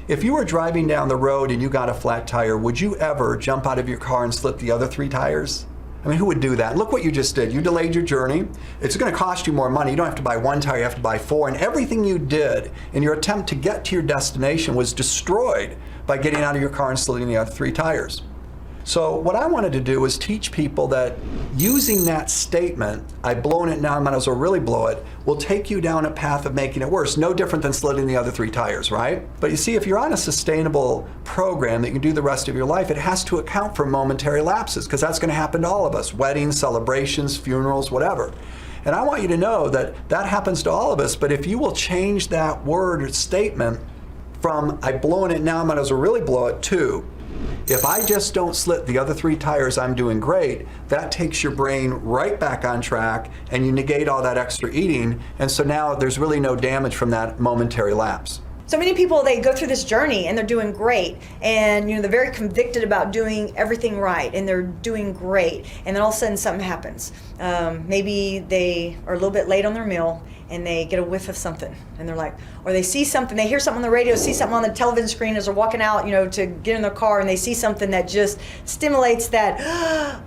If you were driving down the road and you got a flat tire, would you ever jump out of your car and slip the other 3 tires? I mean, who would do that? Look what you just did. You delayed your journey. It's going to cost you more money. You don't have to buy 1 tire, you have to buy 4. And everything you did in your attempt to get to your destination was destroyed by getting out of your car and slitting the other 3 tires. So what I wanted to do was teach people that using that statement, I've blown it now, I might as well really blow it, will take you down a path of making it worse. No different than slitting the other 3 tires, right? But you see, if you're on a sustainable program that you can do the rest of your life, it has to account for momentary lapses, because that's going to happen to all of us. Weddings, celebrations, funerals, whatever. And I want you to know that that happens to all of us, but if you will change that word or statement from I've blown it now, I might as well really blow it, to if I just don't slit the other 3 tires, I'm doing great, that takes your brain right back on track, and you negate all that extra eating, and so now there's really no damage from that momentary lapse. So many people, they go through this journey and they're doing great, and they're very convicted about doing everything right, and they're doing great, and then all of a sudden something happens. Maybe they are a little bit late on their meal, and they get a whiff of something, and they're like, or they see something, they hear something on the radio, see something on the television screen as they're walking out, to get in their car, and they see something that just stimulates that,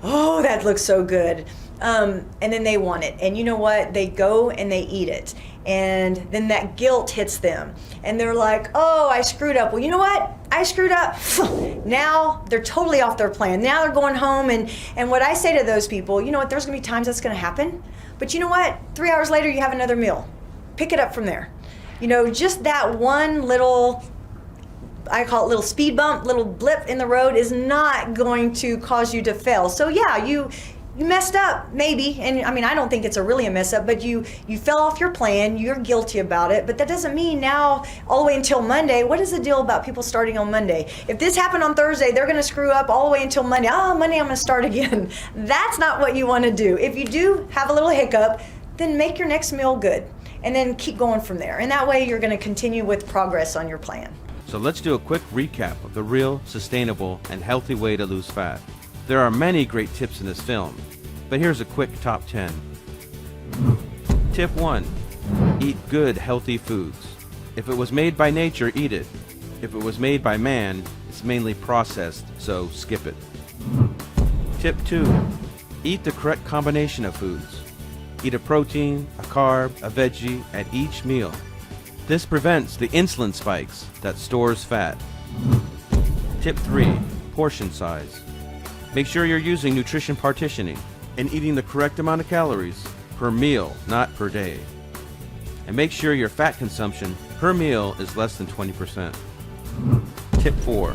oh, that looks so good. And then they want it, and you know what? They go and they eat it, and then that guilt hits them, and they're like, oh, I screwed up. Well, you know what? I screwed up. Now they're totally off their plan. Now they're going home, and what I say to those people, you know what? There's gonna be times that's gonna happen, but you know what? 3 hours later, you have another meal. Pick it up from there. Just that one little, I call it little speed bump, little blip in the road is not going to cause you to fail. So yeah, you messed up, maybe, and I mean, I don't think it's really a mess up, but you fell off your plan, you're guilty about it, but that doesn't mean now, all the way until Monday, what is the deal about people starting on Monday? If this happened on Thursday, they're gonna screw up all the way until Monday. Monday I'm gonna start again. That's not what you wanna do. If you do have a little hiccup, then make your next meal good, and then keep going from there. And that way you're gonna continue with progress on your plan. So let's do a quick recap of the real, sustainable, and healthy way to lose fat. There are many great tips in this film, but here's a quick top 10. Tip 1. Eat good, healthy foods. If it was made by nature, eat it. If it was made by man, it's mainly processed, so skip it. Tip 2. Eat the correct combination of foods. Eat a protein, a carb, a veggie at each meal. This prevents the insulin spikes that stores fat. Tip 3. Portion size. Make sure you're using nutrition partitioning and eating the correct amount of calories per meal, not per day. And make sure your fat consumption per meal is less than 20%. Tip 4.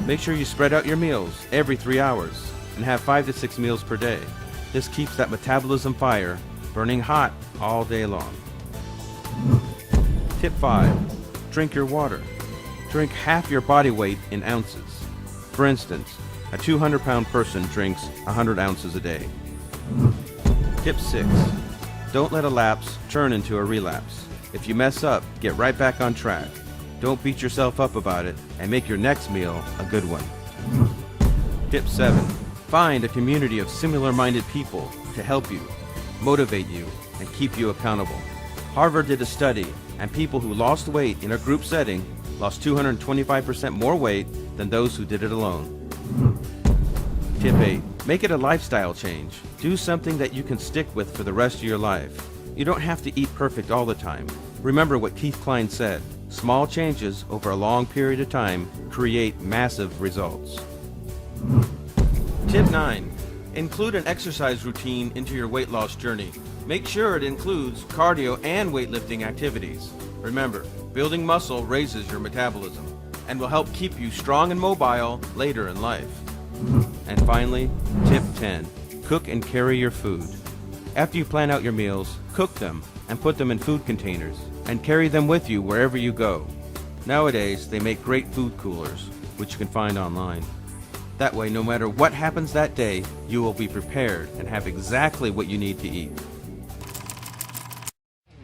Make sure you spread out your meals every 3 hours and have 5 to 6 meals per day. This keeps that metabolism fire burning hot all day long. Tip 5. Drink your water. Drink half your body weight in ounces. For instance, a 200-pound person drinks 100 ounces a day. Tip 6. Don't let a lapse turn into a relapse. If you mess up, get right back on track. Don't beat yourself up about it, and make your next meal a good one. Tip 7. Find a community of similar-minded people to help you, motivate you, and keep you accountable. Harvard did a study, and people who lost weight in a group setting lost 225% more weight than those who did it alone. Tip 8. Make it a lifestyle change. Do something that you can stick with for the rest of your life. You don't have to eat perfect all the time. Remember what Keith Klein said, small changes over a long period of time create massive results. Tip 9. Include an exercise routine into your weight loss journey. Make sure it includes cardio and weightlifting activities. Remember, building muscle raises your metabolism and will help keep you strong and mobile later in life. And finally, tip 10. Cook and carry your food. After you plan out your meals, cook them and put them in food containers and carry them with you wherever you go. Nowadays, they make great food coolers, which you can find online. That way, no matter what happens that day, you will be prepared and have exactly what you need to eat.